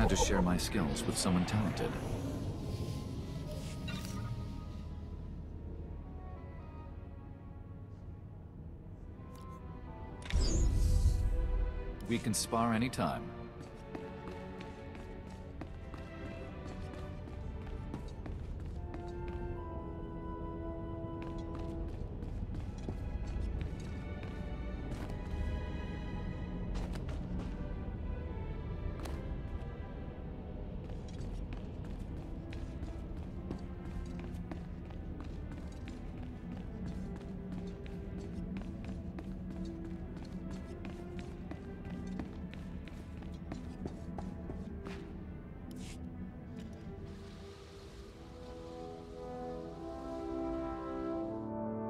glad to share my skills with someone talented. We can spar anytime.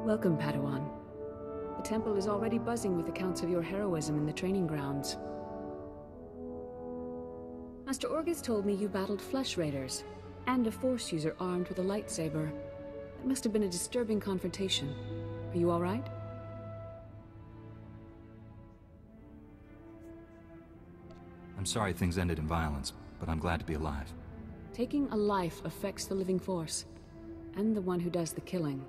Welcome, Padawan. The temple is already buzzing with accounts of your heroism in the training grounds. Master Orgus told me you battled flesh raiders, and a Force user armed with a lightsaber. That must have been a disturbing confrontation. Are you all right? I'm sorry things ended in violence, but I'm glad to be alive. Taking a life affects the living Force, and the one who does the killing.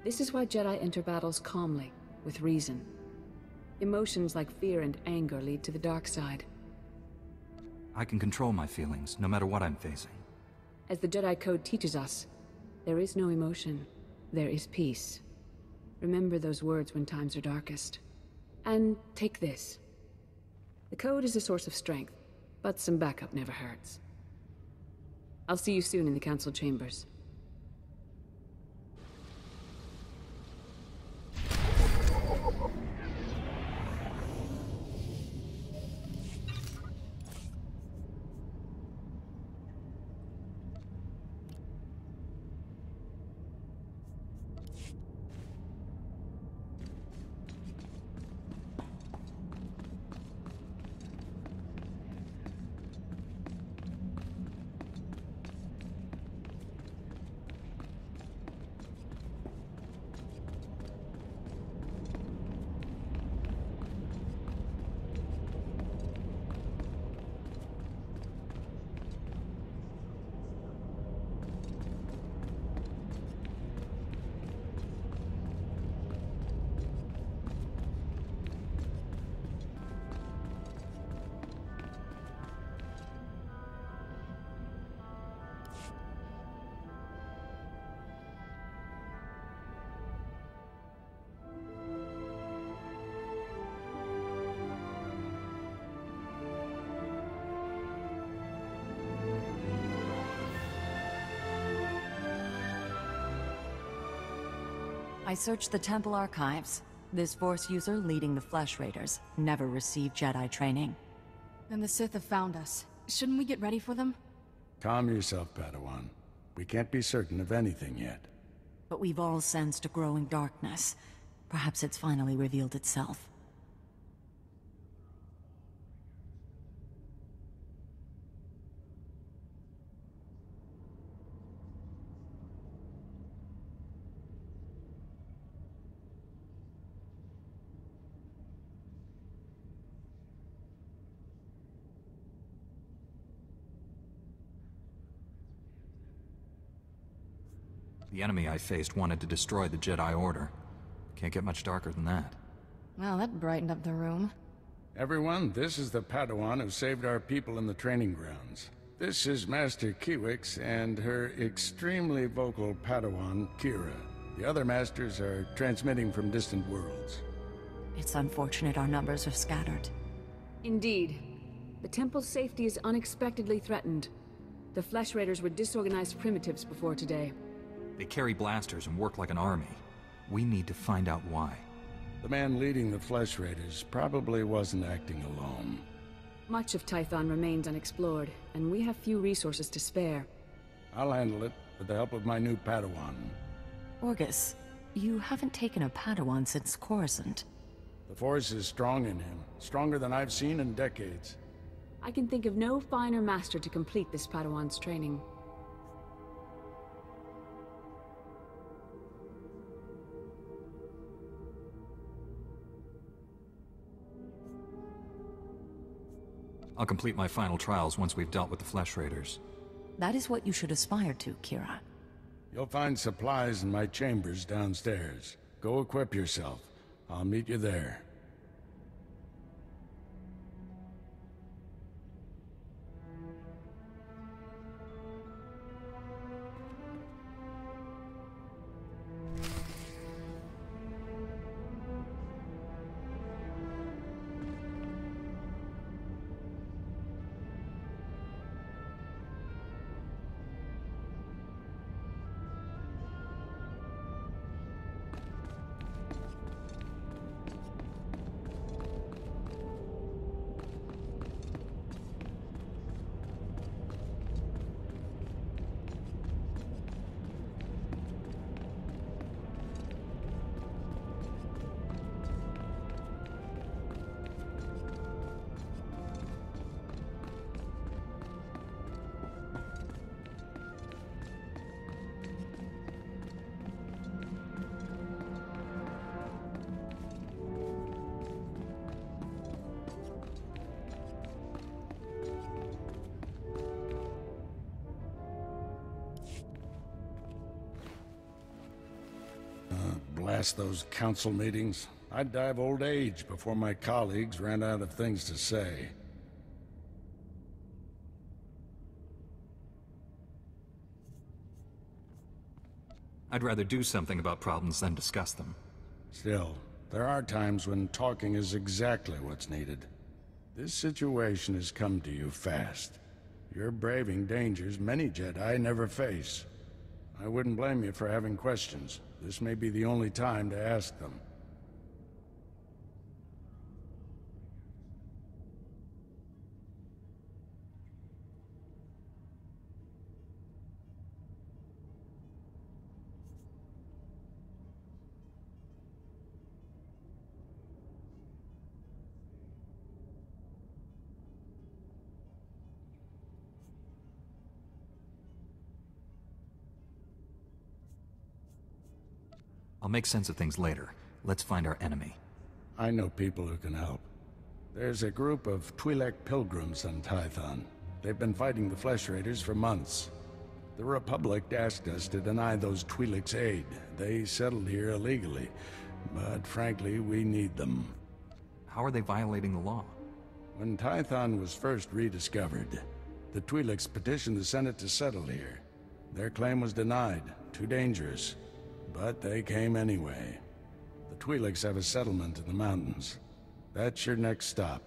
This is why Jedi enter battles calmly, with reason. Emotions like fear and anger lead to the dark side. I can control my feelings, no matter what I'm facing. As the Jedi Code teaches us, there is no emotion, there is peace. Remember those words when times are darkest. And take this. The Code is a source of strength, but some backup never hurts. I'll see you soon in the Council Chambers. I searched the temple archives. This Force user leading the Flesh Raiders never received Jedi training. Then the Sith have found us. Shouldn't we get ready for them? Calm yourself, Padawan. We can't be certain of anything yet. But we've all sensed a growing darkness. Perhaps it's finally revealed itself. The enemy I faced wanted to destroy the Jedi Order. Can't get much darker than that. Well, that brightened up the room. Everyone, this is the Padawan who saved our people in the training grounds. This is Master Kiwix and her extremely vocal Padawan, Kira. The other masters are transmitting from distant worlds. It's unfortunate our numbers are scattered. Indeed. The temple's safety is unexpectedly threatened. The Flesh Raiders were disorganized primitives before today. They carry blasters and work like an army. We need to find out why. The man leading the Flesh Raiders probably wasn't acting alone. Much of Tython remains unexplored, and we have few resources to spare. I'll handle it, with the help of my new Padawan. Orgus, you haven't taken a Padawan since Coruscant. The Force is strong in him, stronger than I've seen in decades. I can think of no finer master to complete this Padawan's training. I'll complete my final trials once we've dealt with the Flesh Raiders. That is what you should aspire to, Kira. You'll find supplies in my chambers downstairs. Go equip yourself. I'll meet you there. Blast those council meetings. I'd die of old age before my colleagues ran out of things to say. I'd rather do something about problems than discuss them. Still, there are times when talking is exactly what's needed. This situation has come to you fast. You're braving dangers many Jedi never face. I wouldn't blame you for having questions. This may be the only time to ask them. I'll make sense of things later. Let's find our enemy. I know people who can help. There's a group of twi-lecki pilgrims on Tython. They've been fighting the Flesh Raiders for months. The Republic asked us to deny those twi-lecki's aid. They settled here illegally, but frankly, we need them. How are they violating the law? When Tython was first rediscovered, the twi-lecki's petitioned the Senate to settle here. Their claim was denied, too dangerous. But they came anyway. The twi-lecki's have a settlement in the mountains. That's your next stop.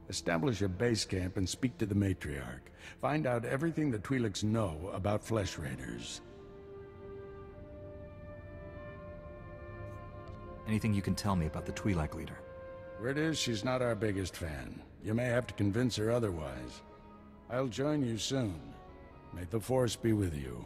Establish a base camp and speak to the matriarch. Find out everything the twi-lecki's know about Flesh Raiders. Anything you can tell me about the twi-lecki leader? Word is she's not our biggest fan. You may have to convince her otherwise. I'll join you soon. May the Force be with you.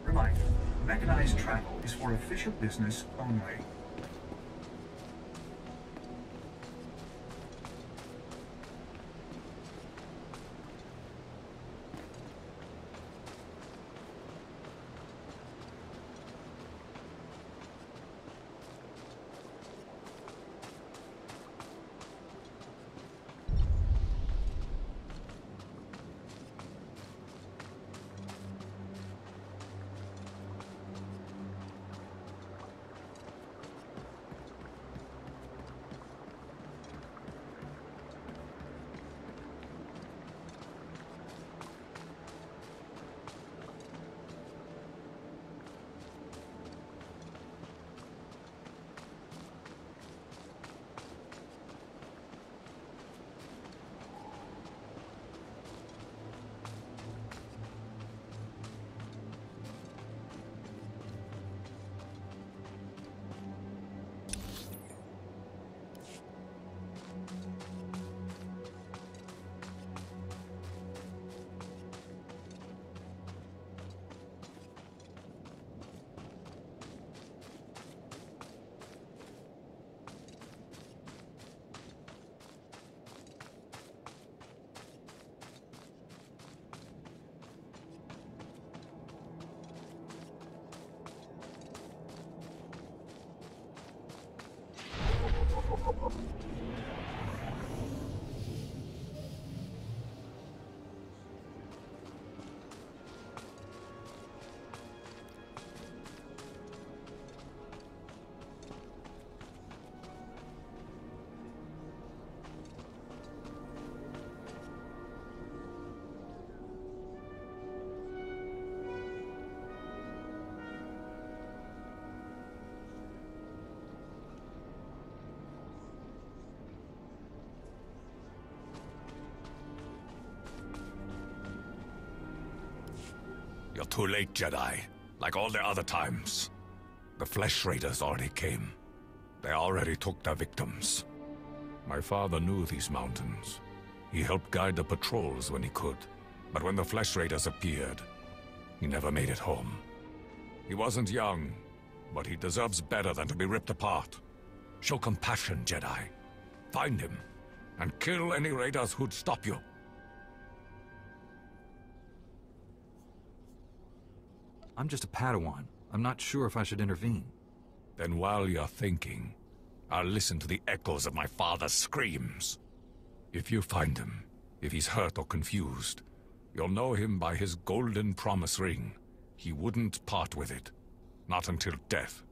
Reminder, mechanized travel is for official business only. You're too late, Jedi. Like all the other times. The Flesh Raiders already came. They already took their victims. My father knew these mountains. He helped guide the patrols when he could. But when the Flesh Raiders appeared, he never made it home. He wasn't young, but he deserves better than to be ripped apart. Show compassion, Jedi. Find him, and kill any raiders who'd stop you. I'm just a Padawan. I'm not sure if I should intervene. Then while you're thinking, I'll listen to the echoes of my father's screams. If you find him, if he's hurt or confused, you'll know him by his golden promise ring. He wouldn't part with it. Not until death.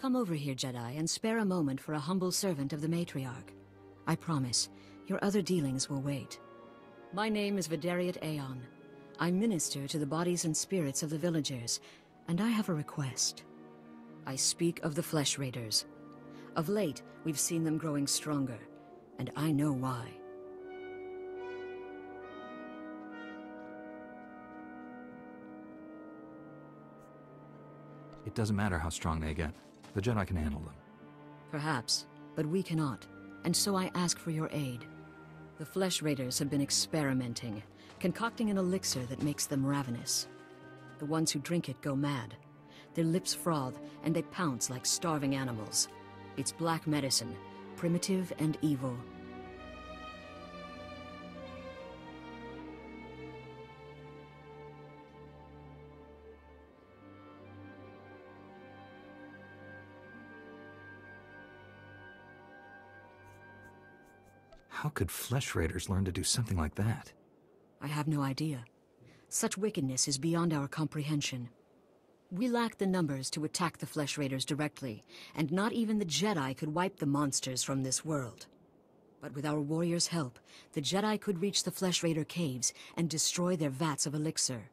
Come over here, Jedi, and spare a moment for a humble servant of the matriarch. I promise, your other dealings will wait. My name is Vidariat Aeon. I minister to the bodies and spirits of the villagers, and I have a request. I speak of the Flesh Raiders. Of late, we've seen them growing stronger, and I know why. It doesn't matter how strong they get. The Jedi can handle them. Perhaps, but we cannot, and so I ask for your aid. The Flesh Raiders have been experimenting, concocting an elixir that makes them ravenous. The ones who drink it go mad. Their lips froth, and they pounce like starving animals. It's black medicine, primitive and evil. How could Flesh Raiders learn to do something like that? I have no idea. Such wickedness is beyond our comprehension. We lack the numbers to attack the Flesh Raiders directly, and not even the Jedi could wipe the monsters from this world. But with our warriors' help, the Jedi could reach the Flesh Raider caves and destroy their vats of elixir.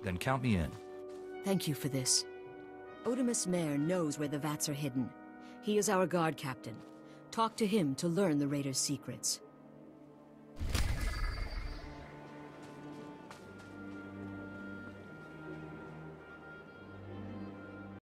Then count me in. Thank you for this. Otimus Mayer knows where the vats are hidden. He is our guard captain. Talk to him to learn the raiders' secrets.